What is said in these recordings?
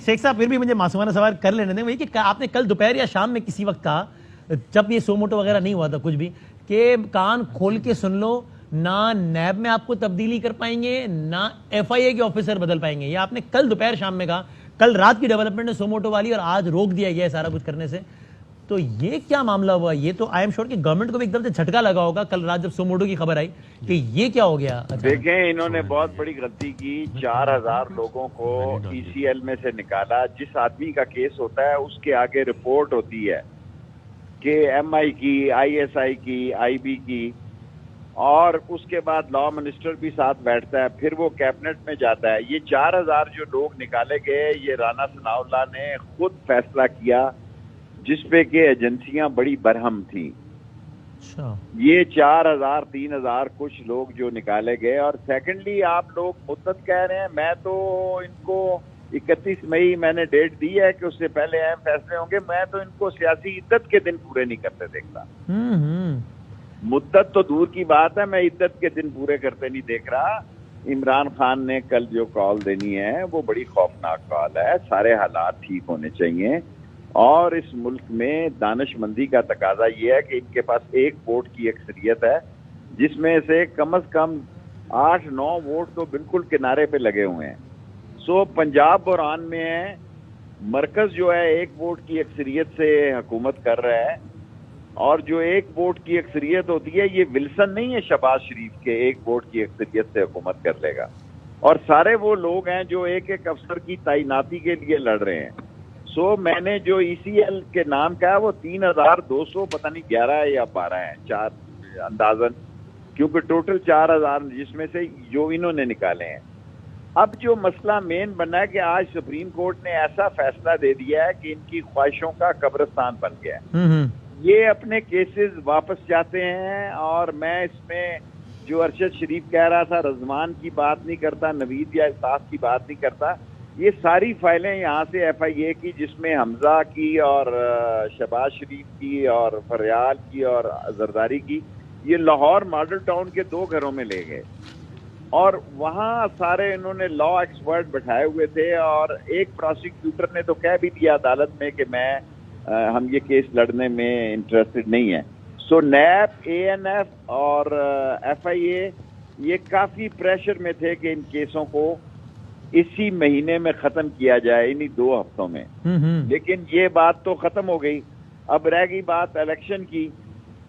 شیخ صاحب پھر بھی مجھے معصومانہ سوال کر لینے دیں, وہی کہ آپ نے کل دوپہر یا شام میں کسی وقت کہا, جب یہ سو موٹو وغیرہ نہیں ہوا تھا کچھ بھی, کہ کان کھول کے سن لو, نہ نیب میں آپ کو تبدیلی کر پائیں گے, نہ ایف آئی اے کے آفیسر بدل پائیں گے. یہ آپ نے کل دوپہر شام میں کہا. کل رات کی ڈیولپمنٹ ہے سو موٹو والی, اور آج روک دیا گیا ہے سارا کچھ کرنے سے. تو یہ کیا معاملہ ہوا؟ یہ تو آئی ایم شور کہ گورنمنٹ کو بھی ایک دم سے جھٹکا لگا ہوگا کل رات جب سو موٹو کی خبر آئی کہ یہ کیا ہو گیا. دیکھیں انہوں نے بہت بڑی غلطی کی, 4000 لوگوں کو ای سی ایل میں سے نکالا. جس آدمی کا کیس ہوتا ہے اس کے آگے رپورٹ ہوتی ہے کہ ایم آئی کی, آئی ایس آئی کی, آئی بی کی, اور اس کے بعد لا منسٹر بھی ساتھ بیٹھتا ہے, پھر وہ کیبنٹ میں جاتا ہے. یہ 4000 جو لوگ نکالے گئے, یہ رانا ثناء اللہ نے خود فیصلہ کیا, جس پہ کہ ایجنسیاں بڑی برہم تھیں. یہ 4000 3000 کچھ لوگ جو نکالے گئے. اور سیکنڈلی آپ لوگ مدت کہہ رہے ہیں, میں تو ان کو 31 مئی میں نے ڈیٹ دی ہے کہ اس سے پہلے اہم فیصلے ہوں گے. میں تو ان کو سیاسی عدت کے دن پورے نہیں کرتے دیکھتا. مدت تو دور کی بات ہے, میں عدت کے دن پورے کرتے نہیں دیکھ رہا. عمران خان نے کل جو کال دینی ہے وہ بڑی خوفناک کال ہے. سارے حالات ٹھیک ہونے چاہیے, اور اس ملک میں دانش مندی کا تقاضا یہ ہے کہ ان کے پاس ایک ووٹ کی اکثریت ہے, جس میں سے کم از کم 8-9 ووٹ تو بالکل کنارے پہ لگے ہوئے ہیں. سو پنجاب بحران میں ہے, مرکز جو ہے ایک ووٹ کی اکثریت سے حکومت کر رہا ہے, اور جو ایک ووٹ کی اکثریت ہوتی ہے یہ ولسن نہیں ہے شہباز شریف کے ایک ووٹ کی اکثریت سے حکومت کر لے گا. اور سارے وہ لوگ ہیں جو ایک ایک افسر کی تعیناتی کے لیے لڑ رہے ہیں. سو میں نے جو ای سی ایل کے نام کہا وہ 3200 پتہ نہیں 11 یا 12 ہیں, 4 اندازن, کیونکہ ٹوٹل 4000 جس میں سے جو انہوں نے نکالے ہیں. اب جو مسئلہ مین بنا ہے کہ آج سپریم کورٹ نے ایسا فیصلہ دے دیا ہے کہ ان کی خواہشوں کا قبرستان بن گیا ہے. یہ اپنے کیسز واپس چاہتے ہیں, اور میں اس میں جو ارشد شریف کہہ رہا تھا رضوان کی بات نہیں کرتا, نوید یا الطاف کی بات نہیں کرتا. یہ ساری فائلیں یہاں سے ایف آئی اے کی, جس میں حمزہ کی اور شہباز شریف کی اور فریال کی اور زرداری کی, یہ لاہور ماڈل ٹاؤن کے 2 گھروں میں لے گئے, اور وہاں سارے انہوں نے لا ایکسپرٹ بٹھائے ہوئے تھے. اور ایک پروسیکیوٹر نے تو کہہ بھی دیا عدالت میں کہ ہم یہ کیس لڑنے میں انٹرسٹڈ نہیں ہیں. سو نیب, اے این ایف اور ایف آئی اے یہ کافی پریشر میں تھے کہ ان کیسوں کو اسی مہینے میں ختم کیا جائے, انہی 2 ہفتوں میں. لیکن یہ بات تو ختم ہو گئی. اب رہ گئی بات الیکشن کی.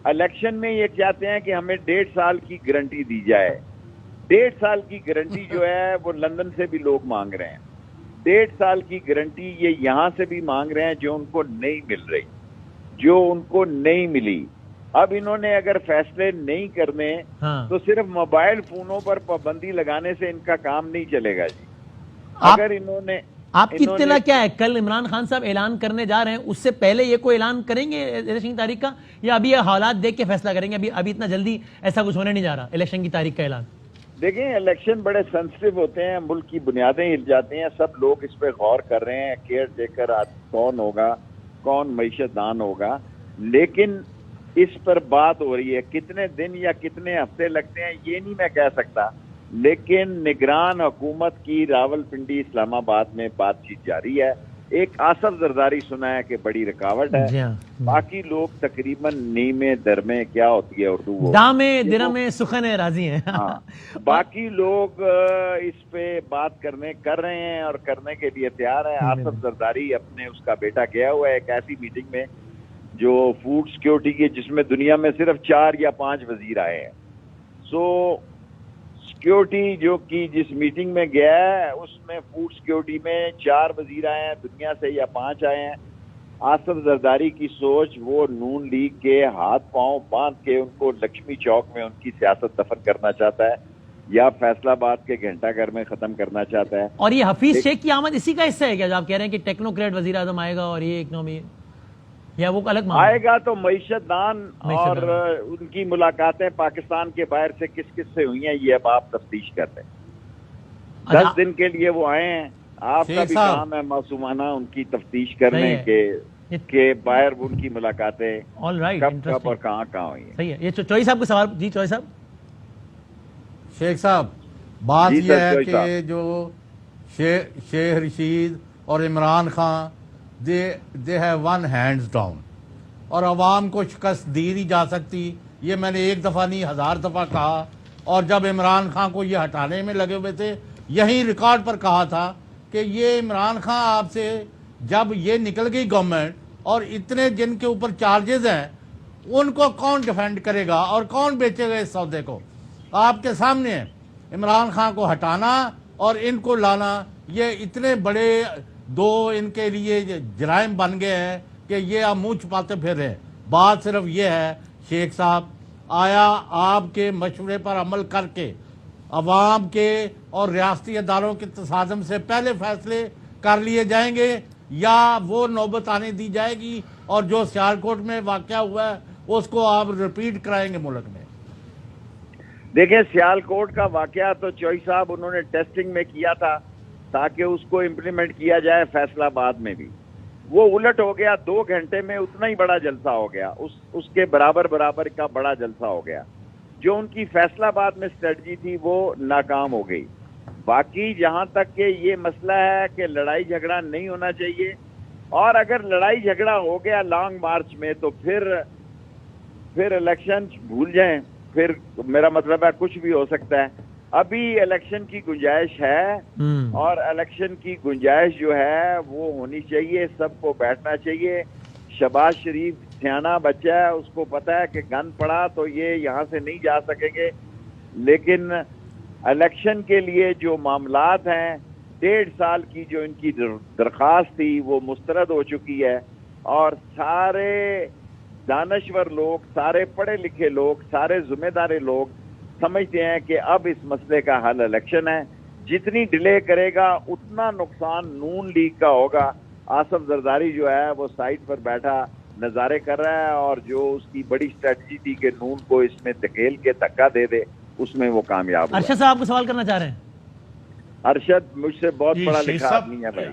الیکشن میں یہ چاہتے ہیں کہ ہمیں 1.5 سال کی گارنٹی دی جائے. 1.5 سال کی گارنٹی جو ہے وہ لندن سے بھی لوگ مانگ رہے ہیں. 1.5 سال کی گارنٹی یہ یہاں سے بھی مانگ رہے ہیں, جو ان کو نہیں مل رہی, جو ان کو نہیں ملی. اب انہوں نے اگر فیصلے نہیں کرنے تو صرف موبائل فونوں پر پابندی لگانے سے ان کا کام نہیں چلے گا جی. اگر انہوں نے, آپ کی اطلاع کیا ہے, کل عمران خان صاحب اعلان کرنے جا رہے ہیں, اس سے پہلے یہ کوئی اعلان کریں گے الیکشن کی تاریخ کا, یا ابھی یہ حالات دیکھ کے فیصلہ کریں گے؟ ابھی اتنا جلدی ایسا کچھ ہونے نہیں جا رہا الیکشن کی تاریخ کا اعلان. دیکھیں الیکشن بڑے سینسٹیو ہوتے ہیں, ملک کی بنیادیں ہل جاتی ہیں, سب لوگ اس پہ غور کر رہے ہیں کیئر ٹیکر کون ہوگا, کون معیشت دان ہوگا. لیکن اس پر بات ہو رہی ہے, کتنے دن یا کتنے ہفتے لگتے ہیں یہ نہیں میں کہہ سکتا. لیکن نگران حکومت کی راول پنڈی اسلام آباد میں بات چیت جاری ہے. ایک آصف زرداری سنا ہے کہ بڑی رکاوٹ ہے, باقی لوگ تقریباً نیمے درمے, کیا ہوتی ہے اردو, دامے درمے سخن راضی ہیں. باقی لوگ اس پہ بات کر رہے ہیں اور کرنے کے لیے تیار ہیں. آصف زرداری اپنے اس کا بیٹا گیا ہوا ہے ایک ایسی میٹنگ میں جو فوڈ سیکیورٹی کی, جس میں دنیا میں صرف 4 یا 5 وزیر آئے ہیں. سو سیکیورٹی جو کی جس میٹنگ میں گیا ہے اس میں فوڈ سیکیورٹی میں 4 وزیر آئے ہیں دنیا سے, یا 5 آئے ہیں. آصف زرداری کی سوچ, وہ نون لیگ کے ہاتھ پاؤں باندھ کے ان کو لکشمی چوک میں ان کی سیاست دفن کرنا چاہتا ہے, یا فیصلہ آباد کے گھنٹہ گھر میں ختم کرنا چاہتا ہے. اور یہ حفیظ شیخ کی آمد اسی کا حصہ ہے کیا, جو آپ کہہ رہے ہیں کہ ٹیکنوکریٹ وزیر اعظم آئے گا, اور یہ اکنامی, یا وہ الگ آئے گا تو معیشت دان اور ان کی ملاقاتیں پاکستان کے باہر سے کس کس سے ہوئی ہیں یہ اب آپ تفتیش کر رہے ہیں. 10 دن کے لیے وہ آئے ہیں, آپ کا بھی کام ہے معصومانہ ان کی تفتیش کرنے کے باہر ان کی ملاقاتیں کب اور کہاں ہوئی ہیں. صحیح ہے. یہ چوئی صاحب کا سوال. جی چوئی صاحب. شیخ صاحب بات یہ ہے کہ جو شیخ رشید اور عمران خان دے ہے ون ہینڈز ڈاؤن، اور عوام کو شکست دی نہیں جا سکتی. یہ میں نے ایک دفعہ نہیں 1000 دفعہ کہا، اور جب عمران خان کو یہ ہٹانے میں لگے ہوئے تھے یہی ریکارڈ پر کہا تھا کہ یہ عمران خان آپ سے جب یہ نکل گئی گورنمنٹ اور اتنے جن کے اوپر چارجز ہیں ان کو کون ڈیفینڈ کرے گا اور کون بیچے گا اس سودے کو؟ آپ کے سامنے ہے. عمران خان کو ہٹانا اور ان کو لانا، یہ اتنے بڑے دو ان کے لیے جرائم بن گئے ہیں کہ یہ آپ منہ چھپاتے پھر رہے ہیں. بات صرف یہ ہے شیخ صاحب، آیا آپ کے مشورے پر عمل کر کے عوام کے اور ریاستی اداروں کے تصادم سے پہلے فیصلے کر لیے جائیں گے، یا وہ نوبت آنے دی جائے گی اور جو سیالکوٹ میں واقعہ ہوا ہے اس کو آپ ریپیٹ کرائیں گے ملک میں؟ دیکھیں، سیالکوٹ کا واقعہ تو چوئی صاحب انہوں نے ٹیسٹنگ میں کیا تھا تاکہ اس کو امپلیمنٹ کیا جائے فیصلہ آباد میں بھی. وہ الٹ ہو گیا، 2 گھنٹے میں اتنا ہی بڑا جلسہ ہو گیا، اس کے برابر کا بڑا جلسہ ہو گیا. جو ان کی فیصلہ آباد میں اسٹریٹجی تھی وہ ناکام ہو گئی. باقی جہاں تک کہ یہ مسئلہ ہے کہ لڑائی جھگڑا نہیں ہونا چاہیے، اور اگر لڑائی جھگڑا ہو گیا لانگ مارچ میں تو پھر الیکشن بھول جائیں. پھر میرا مطلب ہے کچھ بھی ہو سکتا ہے. ابھی الیکشن کی گنجائش ہے، اور الیکشن کی گنجائش جو ہے وہ ہونی چاہیے. سب کو بیٹھنا چاہیے. شہباز شریف سیانا بچہ ہے، اس کو پتا ہے کہ گن پڑا تو یہ یہاں سے نہیں جا سکیں گے. لیکن الیکشن کے لیے جو معاملات ہیں، 1.5 سال کی جو ان کی درخواست تھی وہ مسترد ہو چکی ہے، اور سارے دانشور لوگ، سارے پڑھے لکھے لوگ، سارے ذمہ دار لوگ سمجھتے ہیں کہ اب اس مسئلے کا حل الیکشن ہے. جتنی ڈیلے کرے گا اتنا نقصان نون لیگ کا ہوگا. آصف زرداری جو ہے وہ سائٹ پر بیٹھا نظارے کر رہا ہے، اور جو اس کی بڑی اسٹریٹجی تھی کہ نون کو اس میں دھکیل کے دھکا دے دے، اس میں وہ کامیاب ہوا. ارشد صاحب آپ کو سوال کرنا چاہ رہے ہیں؟ ارشد مجھ سے بہت پڑھا لکھا آدمی ہے بھائی.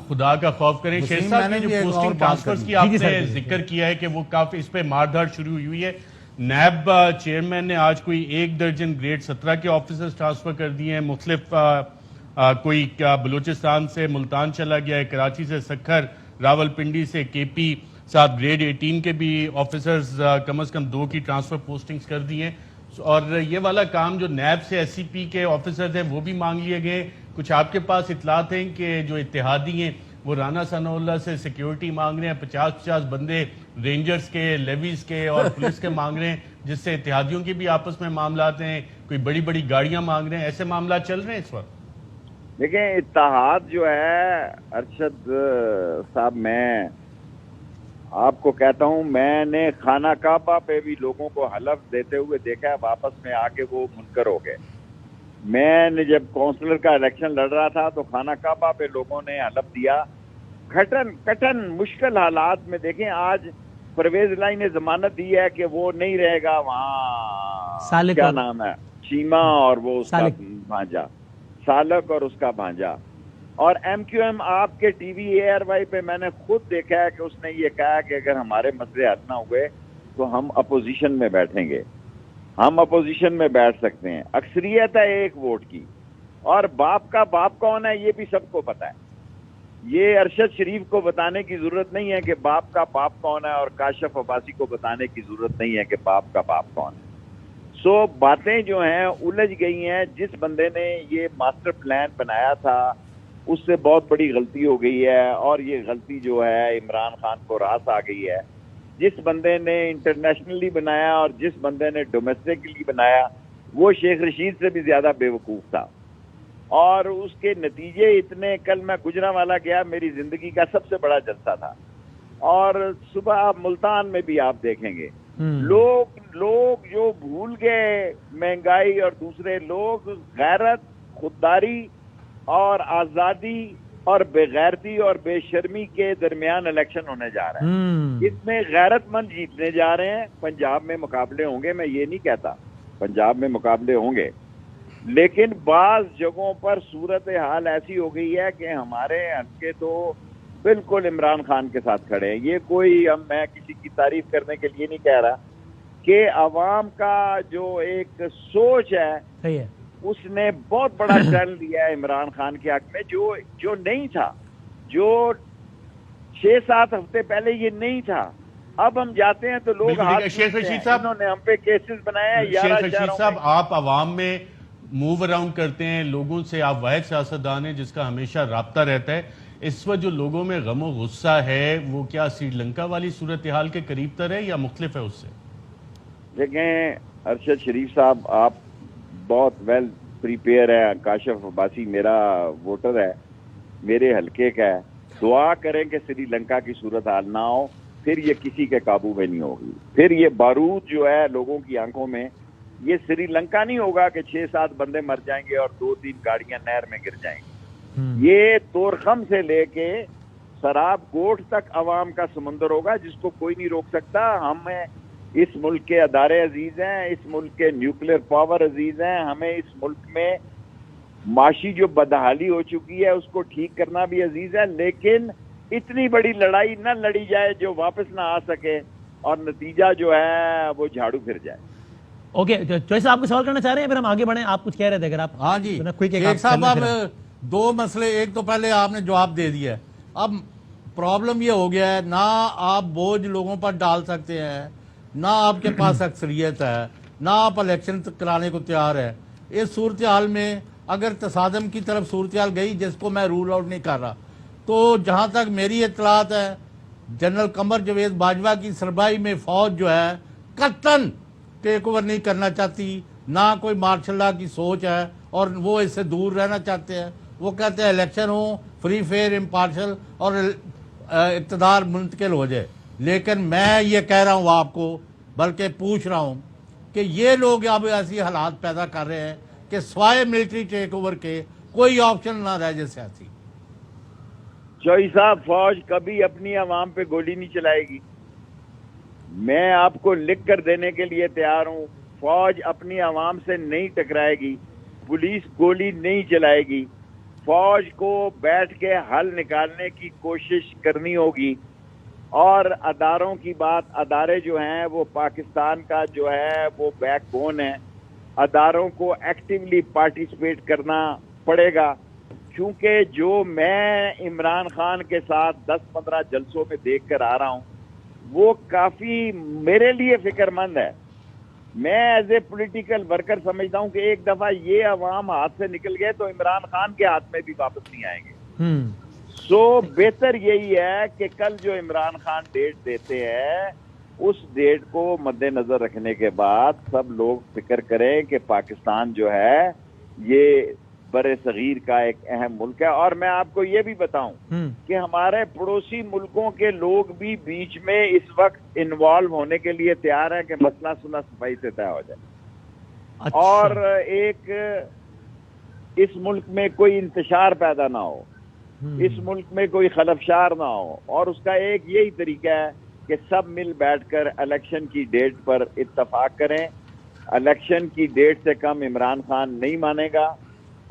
خدا کا خوف کریں. شیخ صاحب نے جو پوسٹنگ ٹرانسفرز کی آپ نے ذکر کیا ہے کہ وہ کافی اس پہ مار دھاڑ شروع ہوئی ہے. نیب چیئرمین نے آج کوئی 1 درجن گریڈ 17 کے آفیسرز ٹرانسفر کر دیے ہیں. مختلف کوئی بلوچستان سے ملتان چلا گیا ہے، کراچی سے سکھر، راول پنڈی سے کے پی، ساتھ گریڈ 18 کے بھی آفیسرز کم از کم 2 کی ٹرانسفر پوسٹنگز کر دی ہیں. اور یہ والا کام جو نیب سے ایس سی پی کے آفیسرز ہیں وہ بھی مانگ لیے گئے. کچھ آپ کے پاس اطلاعات ہیں کہ جو اتحادی ہیں وہ رانا ثناء اللہ سے سیکیورٹی مانگ رہے ہیں، 50 بندے رینجرز کے، لیویز کے اور پولیس کے مانگ رہے ہیں، جس سے اتحادیوں کے بھی آپس میں معاملات ہیں. کوئی بڑی بڑی گاڑیاں مانگ رہے ہیں. ایسے معاملات چل رہے ہیں اس وقت؟ دیکھیں، اتحاد جو ہے ارشد صاحب، میں آپ کو کہتا ہوں، میں نے خانہ کعبہ پہ بھی لوگوں کو حلف دیتے ہوئے دیکھا ہے، واپس میں آ کے وہ منکر ہو گئے. میں نے جب کونسلر کا الیکشن لڑ رہا تھا تو خانہ کعبہ پہ لوگوں نے حلف دیا. کٹن مشکل حالات میں دیکھیں، آج پرویز الہی نے ضمانت دی ہے کہ وہ نہیں رہے گا وہاں، کیا نام ہے، چیمہ اور وہ اس کا بھانجا سالک اور اس کا بھانجا. اور ایم کیو ایم آپ کے T V A R Y پہ میں نے خود دیکھا ہے کہ اس نے یہ کہا کہ اگر ہمارے مسئلے حل نہ ہوئے تو ہم اپوزیشن میں بیٹھیں گے. ہم اپوزیشن میں بیٹھ سکتے ہیں. اکثریت ہے 1 ووٹ کی، اور باپ کا باپ کون ہے یہ بھی سب کو پتا ہے. یہ ارشد شریف کو بتانے کی ضرورت نہیں ہے کہ باپ کا باپ کون ہے، اور کاشف عباسی کو بتانے کی ضرورت نہیں ہے کہ باپ کا باپ کون ہے. سو باتیں جو ہیں الجھ گئی ہیں. جس بندے نے یہ ماسٹر پلان بنایا تھا اس سے بہت بڑی غلطی ہو گئی ہے، اور یہ غلطی جو ہے عمران خان کو راس آ گئی ہے. جس بندے نے انٹرنیشنلی بنایا اور جس بندے نے ڈومیسٹکلی بنایا وہ شیخ رشید سے بھی زیادہ بے وقوف تھا، اور اس کے نتیجے اتنے. کل میں گجرانوالہ گیا، میری زندگی کا سب سے بڑا جلسہ تھا، اور صبح آپ ملتان میں بھی آپ دیکھیں گے لوگ جو بھول گئے مہنگائی، اور دوسرے لوگ غیرت، خودداری اور آزادی اور بےغیرتی اور بے شرمی کے درمیان الیکشن ہونے جا رہے ہیں. اس میں غیرت مند جیتنے جا رہے ہیں. پنجاب میں مقابلے ہوں گے، میں یہ نہیں کہتا، پنجاب میں مقابلے ہوں گے، لیکن بعض جگہوں پر صورتحال ایسی ہو گئی ہے کہ ہمارے حلقے تو بالکل عمران خان کے ساتھ کھڑے ہیں. یہ کوئی میں کسی کی تعریف کرنے کے لیے نہیں کہہ رہا کہ عوام کا جو ایک سوچ ہے اس نے بہت بڑا ٹرن لیا ہے عمران خان کے حق میں جو نہیں تھا, جو 6-7 ہفتے پہلے یہ نہیں تھا. اب ہم جاتے ہیں تو لوگ ہاتھ شیخ رشید صاحب, انہوں نے ہم پہ کیسز بنایا ہیں. شیخ رشید صاحب, آپ عوام میں موو اراؤنڈ کرتے ہیں, لوگوں سے آپ واحد سیاستدان ہیں جس کا ہمیشہ رابطہ رہتا ہے. اس وقت جو لوگوں میں غم و غصہ ہے وہ کیا سری لنکا والی صورتحال کے قریب تر ہے یا مختلف ہے اس سے؟ دیکھیں ارشد شریف صاحب, آپ بہت ویل پریپیئر ہے. کاشف عباسی میرا ووٹر ہے, میرے حلقے کا ہے. دعا کریں کہ سری لنکا کی صورتحال نہ ہو, پھر یہ کسی کے قابو میں نہیں ہوگی. پھر یہ بارود جو ہے لوگوں کی آنکھوں میں, یہ سری لنکا نہیں ہوگا کہ 6-7 بندے مر جائیں گے اور 2-3 گاڑیاں نہر میں گر جائیں گی. یہ تورخم سے لے کے سراب کوٹ تک عوام کا سمندر ہوگا جس کو کوئی نہیں روک سکتا. ہمیں اس ملک کے ادارے عزیز ہیں, اس ملک کے نیوکلیر پاور عزیز ہیں. ہمیں اس ملک میں معاشی جو بدحالی ہو چکی ہے اس کو ٹھیک کرنا بھی عزیز ہے, لیکن اتنی بڑی لڑائی نہ لڑی جائے جو واپس نہ آ سکے اور نتیجہ جو ہے وہ جھاڑو پھر جائے. اوکے, چوائس آپ کو سوال کرنا چاہ رہے ہیں, پھر ہم آگے بڑھیں. آپ کچھ کہہ رہے تھے اگر آپ. ہاں جی شیخ صاحب, اب 2 مسئلے, ایک تو پہلے آپ نے جواب دے دیا ہے. اب پرابلم یہ ہو گیا ہے, نہ آپ بوجھ لوگوں پر ڈال سکتے ہیں, نہ آپ کے پاس اکثریت ہے, نہ آپ الیکشن کرانے کو تیار ہے. اس صورتحال میں اگر تصادم کی طرف صورتحال گئی, جس کو میں رول آؤٹ نہیں کر رہا, تو جہاں تک میری اطلاعات ہے جنرل قمر جاوید باجوہ کی سربراہی میں فوج جو ہے قطعاً ٹیک اوور نہیں کرنا چاہتی, نہ کوئی مارشل لا کی سوچ ہے, اور وہ اس سے دور رہنا چاہتے ہیں. وہ کہتے ہیں الیکشن ہو, فری فیئر امپارشل, اور اقتدار منتقل ہو جائے. لیکن میں یہ کہہ رہا ہوں آپ کو, بلکہ پوچھ رہا ہوں کہ یہ لوگ اب ایسی حالات پیدا کر رہے ہیں کہ سوائے ملٹری ٹیک اوور کے کوئی آپشن نہ رہ جائے سیاسی. چوئی صاحب, فوج کبھی اپنی عوام پہ گولی نہیں چلائے گی. میں آپ کو لکھ کر دینے کے لیے تیار ہوں, فوج اپنی عوام سے نہیں ٹکرائے گی, پولیس گولی نہیں چلائے گی. فوج کو بیٹھ کے حل نکالنے کی کوشش کرنی ہوگی. اور اداروں کی بات, ادارے جو ہیں وہ پاکستان کا جو ہے وہ بیک بون ہے. اداروں کو ایکٹیولی پارٹیسپیٹ کرنا پڑے گا, کیونکہ جو میں عمران خان کے ساتھ 10-15 جلسوں میں دیکھ کر آ رہا ہوں وہ کافی میرے لیے فکر مند ہے. میں ایز اے پولیٹیکل ورکر سمجھتا ہوں کہ ایک دفعہ یہ عوام ہاتھ سے نکل گئے تو عمران خان کے ہاتھ میں بھی واپس نہیں آئیں گے. سو بہتر یہی ہے کہ کل جو عمران خان ڈیٹ دیتے ہیں اس ڈیٹ کو مد نظر رکھنے کے بعد سب لوگ فکر کریں کہ پاکستان جو ہے یہ بر صغیر کا ایک اہم ملک ہے. اور میں آپ کو یہ بھی بتاؤں کہ ہمارے پڑوسی ملکوں کے لوگ بھی بیچ میں اس وقت انوالو ہونے کے لیے تیار ہیں کہ مسئلہ صلح صفائی سے طے ہو جائے. اور ایک اس ملک میں کوئی انتشار پیدا نہ ہو, اس ملک میں کوئی خلفشار نہ ہو. اور اس کا ایک یہی طریقہ ہے کہ سب مل بیٹھ کر الیکشن کی ڈیٹ پر اتفاق کریں. الیکشن کی ڈیٹ سے کم عمران خان نہیں مانے گا,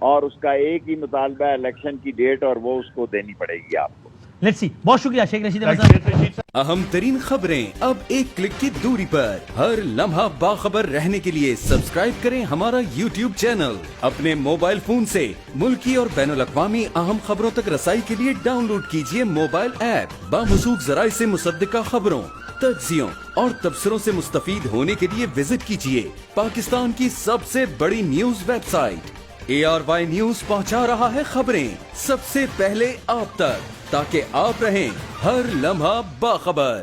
اور اس کا ایک ہی مطالبہ ہے الیکشن کی ڈیٹ, اور وہ اس کو دینی پڑے گی آپ کو. Let's see. بہت شکریہ شیخ رشید احمد صاحب. اہم ترین خبریں اب ایک کلک کی دوری پر. ہر لمحہ باخبر رہنے کے لیے سبسکرائب کریں ہمارا YouTube چینل. اپنے موبائل فون سے ملکی اور بین الاقوامی اہم خبروں تک رسائی کے لیے ڈاؤن لوڈ کیجیے موبائل ایپ. باموثوق ذرائع سے مصدقہ خبروں, تجزیوں اور تبصروں سے مستفید ہونے کے لیے وزٹ کیجیے پاکستان کی سب سے بڑی news website. ARY news پہنچا رہا ہے خبریں سب سے پہلے آپ تک, تاکہ آپ رہیں ہر لمحہ باخبر.